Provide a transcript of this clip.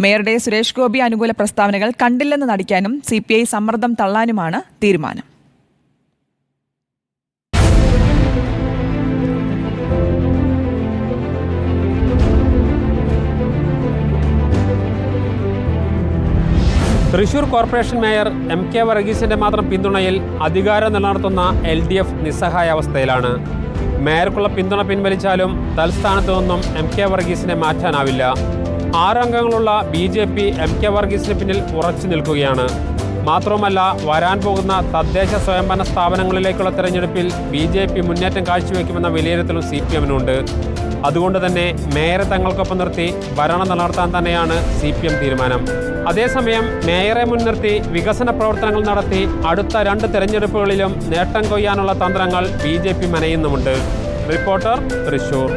മേയറുടെ സുരേഷ് ഗോപി അനുകൂല പ്രസ്താവനകൾ കണ്ടില്ലെന്ന് നടിക്കാനും CPI സമ്മർദ്ദം തള്ളാനുമാണ് തീരുമാനം. തൃശൂർ കോർപ്പറേഷൻ മേയർ MK വർഗീസിന്റെ മാത്രം പിന്തുണയിൽ അധികാരം നിലനിർത്തുന്ന LDF നിസ്സഹായാവസ്ഥയിലാണ്. മേയർക്കുള്ള പിന്തുണ പിൻവലിച്ചാലും തൽസ്ഥാനത്തു നിന്നും MK വർഗീസിനെ മാറ്റാനാവില്ല. 6 അംഗങ്ങളുള്ള BJP MK വർഗീസിന് പിന്നിൽ ഉറച്ചു നിൽക്കുകയാണ്. മാത്രവുമല്ല, വരാൻ പോകുന്ന തദ്ദേശ സ്വയംഭരണ സ്ഥാപനങ്ങളിലേക്കുള്ള തെരഞ്ഞെടുപ്പിൽ BJP മുന്നേറ്റം കാഴ്ചവെക്കുമെന്ന വിലയിരുത്തലും CPM-നുണ്ട്. അതുകൊണ്ട് തന്നെ മേയറെ തങ്ങൾക്കൊപ്പം നിർത്തി ഭരണം നിലനിർത്താൻ തന്നെയാണ് CPM തീരുമാനം. അതേസമയം മേയറെ മുൻനിർത്തി വികസന പ്രവർത്തനങ്ങൾ നടത്തി അടുത്ത 2 തെരഞ്ഞെടുപ്പുകളിലും നേട്ടം കൊയ്യാനുള്ള തന്ത്രങ്ങൾ BJP മെനയുന്നുമുണ്ട്. റിപ്പോർട്ടർ, തൃശൂർ.